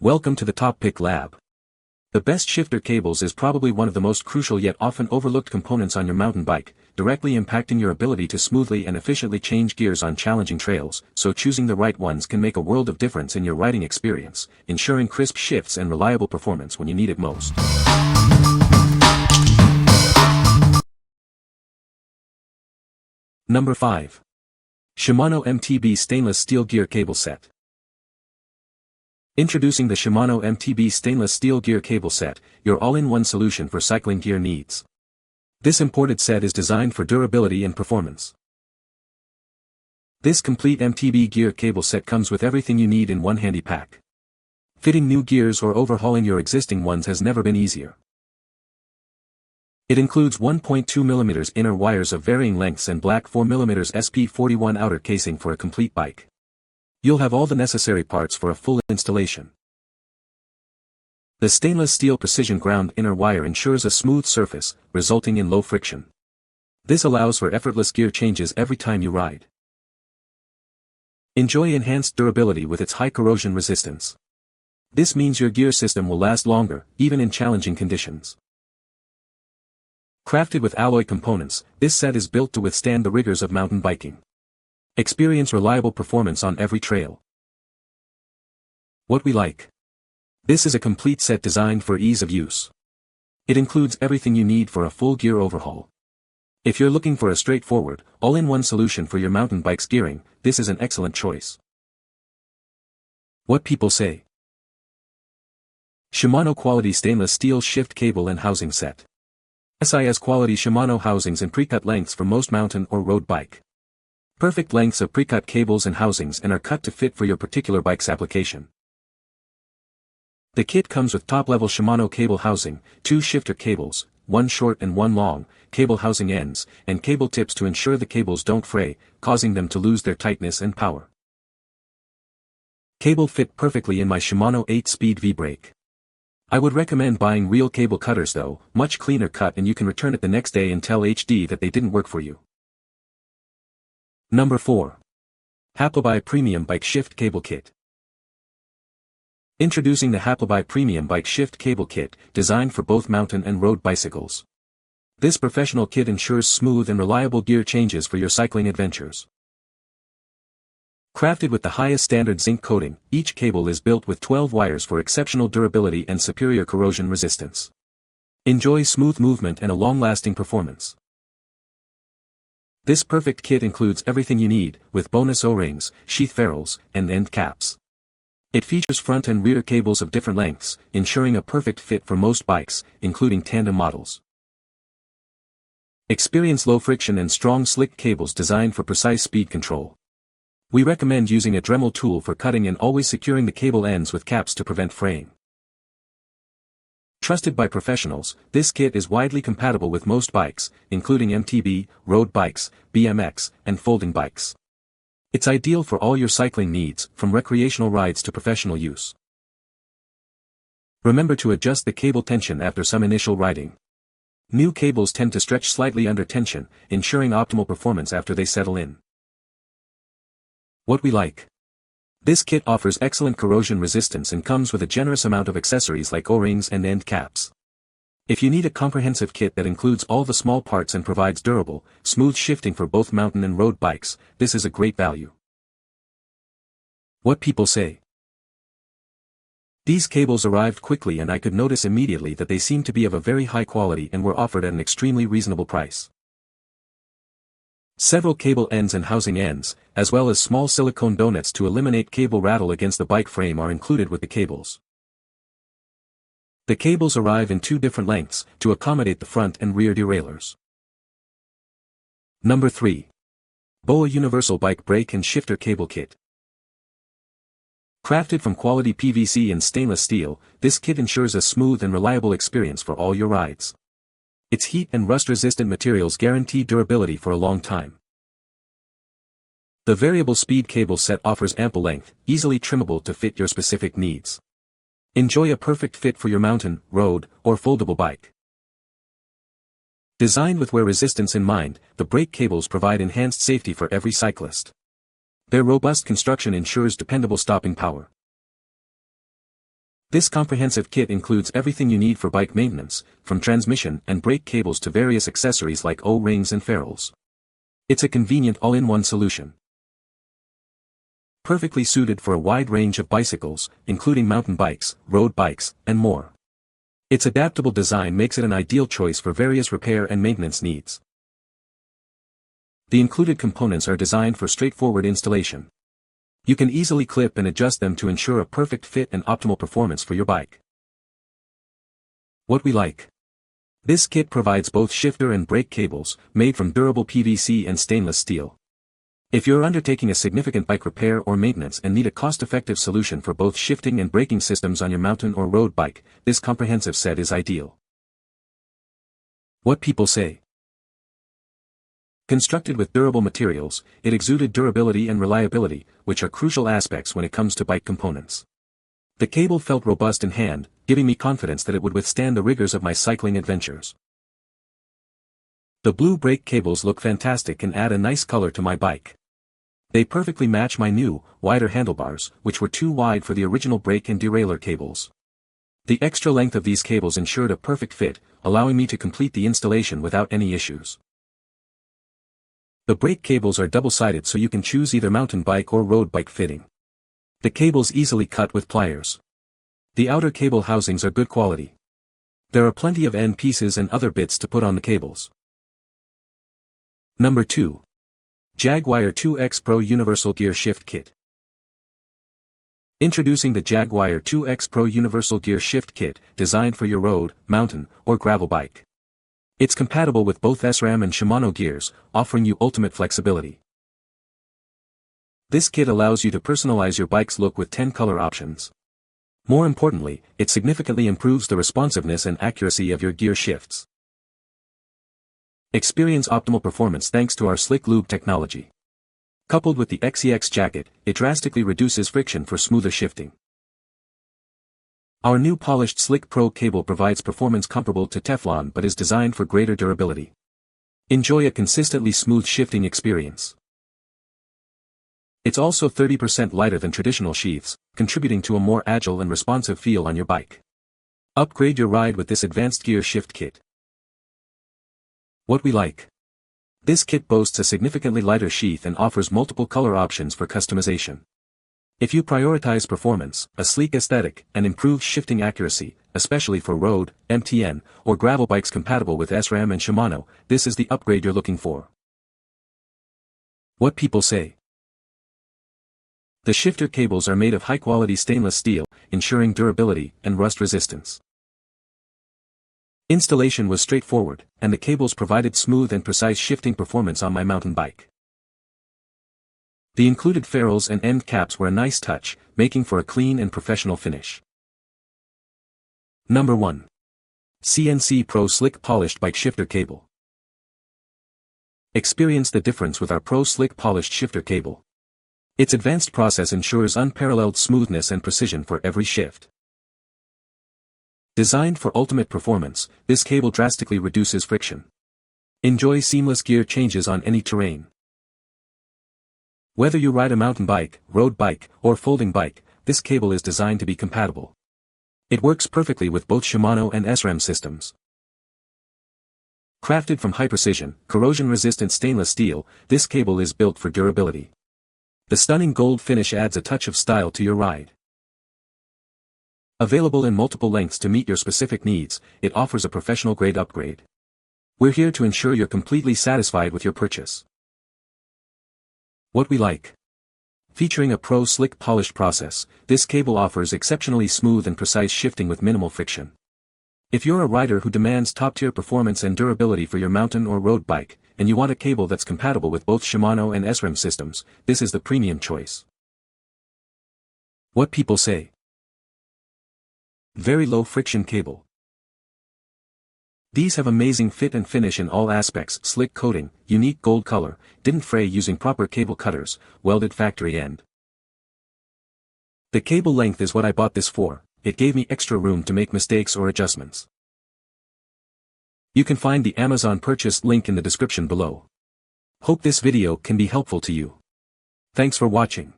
Welcome to the TopPick Lab. The best shifter cables is probably one of the most crucial yet often overlooked components on your mountain bike, directly impacting your ability to smoothly and efficiently change gears on challenging trails, so choosing the right ones can make a world of difference in your riding experience, ensuring crisp shifts and reliable performance when you need it most. Number 5. Shimano MTB Stainless Steel Gear Cable Set. Introducing the Shimano MTB Stainless Steel Gear Cable Set, your all-in-one solution for cycling gear needs. This imported set is designed for durability and performance. This complete MTB gear cable set comes with everything you need in one handy pack. Fitting new gears or overhauling your existing ones has never been easier. It includes 1.2 mm inner wires of varying lengths and black 4 mm SP41 outer casing for a complete bike. You'll have all the necessary parts for a full installation. The stainless steel precision ground inner wire ensures a smooth surface, resulting in low friction. This allows for effortless gear changes every time you ride. Enjoy enhanced durability with its high corrosion resistance. This means your gear system will last longer, even in challenging conditions. Crafted with alloy components, this set is built to withstand the rigors of mountain biking. Experience reliable performance on every trail. What we like. This is a complete set designed for ease of use. It includes everything you need for a full gear overhaul. If you're looking for a straightforward, all-in-one solution for your mountain bike's gearing, this is an excellent choice. What people say. Shimano Quality Stainless Steel Shift Cable and Housing Set. SIS quality Shimano housings in pre-cut lengths for most mountain or road bike. Perfect lengths of pre-cut cables and housings and are cut to fit for your particular bike's application. The kit comes with top-level Shimano cable housing, 2 shifter cables, 1 short and 1 long, cable housing ends, and cable tips to ensure the cables don't fray, causing them to lose their tightness and power. Cable fit perfectly in my Shimano 8-speed V-brake. I would recommend buying real cable cutters though, much cleaner cut and you can return it the next day and tell HD that they didn't work for you. Number 4. Hapleby Premium Bike Shift Cable Kit. Introducing the Hapleby Premium Bike Shift Cable Kit, designed for both mountain and road bicycles. This professional kit ensures smooth and reliable gear changes for your cycling adventures. Crafted with the highest standard zinc coating, each cable is built with 12 wires for exceptional durability and superior corrosion resistance. Enjoy smooth movement and a long-lasting performance. This perfect kit includes everything you need, with bonus O-rings, sheath ferrules, and end caps. It features front and rear cables of different lengths, ensuring a perfect fit for most bikes, including tandem models. Experience low friction and strong slick cables designed for precise speed control. We recommend using a Dremel tool for cutting and always securing the cable ends with caps to prevent fraying. Trusted by professionals, this kit is widely compatible with most bikes, including MTB, road bikes, BMX, and folding bikes. It's ideal for all your cycling needs, from recreational rides to professional use. Remember to adjust the cable tension after some initial riding. New cables tend to stretch slightly under tension, ensuring optimal performance after they settle in. What we like. This kit offers excellent corrosion resistance and comes with a generous amount of accessories like O-rings and end caps. If you need a comprehensive kit that includes all the small parts and provides durable, smooth shifting for both mountain and road bikes, this is a great value. What people say. These cables arrived quickly and I could notice immediately that they seemed to be of a very high quality and were offered at an extremely reasonable price. Several cable ends and housing ends, as well as small silicone donuts to eliminate cable rattle against the bike frame are included with the cables. The cables arrive in 2 different lengths, to accommodate the front and rear derailleurs. Number 3. Boao Universal Bike Brake and Shifter Cable Kit. Crafted from quality PVC and stainless steel, this kit ensures a smooth and reliable experience for all your rides. Its heat and rust-resistant materials guarantee durability for a long time. The variable speed cable set offers ample length, easily trimmable to fit your specific needs. Enjoy a perfect fit for your mountain, road, or foldable bike. Designed with wear resistance in mind, the brake cables provide enhanced safety for every cyclist. Their robust construction ensures dependable stopping power. This comprehensive kit includes everything you need for bike maintenance, from transmission and brake cables to various accessories like O-rings and ferrules. It's a convenient all-in-one solution. Perfectly suited for a wide range of bicycles, including mountain bikes, road bikes, and more. Its adaptable design makes it an ideal choice for various repair and maintenance needs. The included components are designed for straightforward installation. You can easily clip and adjust them to ensure a perfect fit and optimal performance for your bike. What we like. This kit provides both shifter and brake cables, made from durable PVC and stainless steel. If you're undertaking a significant bike repair or maintenance and need a cost-effective solution for both shifting and braking systems on your mountain or road bike, this comprehensive set is ideal. What people say. Constructed with durable materials, it exuded durability and reliability, which are crucial aspects when it comes to bike components. The cable felt robust in hand, giving me confidence that it would withstand the rigors of my cycling adventures. The blue brake cables look fantastic and add a nice color to my bike. They perfectly match my new, wider handlebars, which were too wide for the original brake and derailleur cables. The extra length of these cables ensured a perfect fit, allowing me to complete the installation without any issues. The brake cables are double-sided so you can choose either mountain bike or road bike fitting. The cables easily cut with pliers. The outer cable housings are good quality. There are plenty of end pieces and other bits to put on the cables. Number 2. Jagwire 2X Pro Universal Gear Shift Kit. Introducing the Jagwire 2X Pro Universal Gear Shift Kit, designed for your road, mountain, or gravel bike. It's compatible with both SRAM and Shimano gears, offering you ultimate flexibility. This kit allows you to personalize your bike's look with 10 color options. More importantly, it significantly improves the responsiveness and accuracy of your gear shifts. Experience optimal performance thanks to our Slick Lube technology. Coupled with the XEX jacket, it drastically reduces friction for smoother shifting. Our new polished Slick Pro cable provides performance comparable to Teflon but is designed for greater durability. Enjoy a consistently smooth shifting experience. It's also 30% lighter than traditional sheaths, contributing to a more agile and responsive feel on your bike. Upgrade your ride with this advanced gear shift kit. What we like. This kit boasts a significantly lighter sheath and offers multiple color options for customization. If you prioritize performance, a sleek aesthetic, and improved shifting accuracy, especially for road, MTN, or gravel bikes compatible with SRAM and Shimano, this is the upgrade you're looking for. What people say. The shifter cables are made of high-quality stainless steel, ensuring durability and rust resistance. Installation was straightforward, and the cables provided smooth and precise shifting performance on my mountain bike. The included ferrules and end caps were a nice touch, making for a clean and professional finish. Number 1. CNC Pro Slick Polished Bike Shifter Cable. Experience the difference with our Pro Slick Polished Shifter Cable. Its advanced process ensures unparalleled smoothness and precision for every shift. Designed for ultimate performance, this cable drastically reduces friction. Enjoy seamless gear changes on any terrain. Whether you ride a mountain bike, road bike, or folding bike, this cable is designed to be compatible. It works perfectly with both Shimano and SRAM systems. Crafted from high-precision, corrosion-resistant stainless steel, this cable is built for durability. The stunning gold finish adds a touch of style to your ride. Available in multiple lengths to meet your specific needs, it offers a professional-grade upgrade. We're here to ensure you're completely satisfied with your purchase. What we like. Featuring a Pro Slick Polished process, this cable offers exceptionally smooth and precise shifting with minimal friction. If you're a rider who demands top-tier performance and durability for your mountain or road bike, and you want a cable that's compatible with both Shimano and SRAM systems, this is the premium choice. What people say. Very low friction cable. These have amazing fit and finish in all aspects: slick coating, unique gold color, didn't fray using proper cable cutters, welded factory end. The cable length is what I bought this for, it gave me extra room to make mistakes or adjustments. You can find the Amazon purchase link in the description below. Hope this video can be helpful to you. Thanks for watching.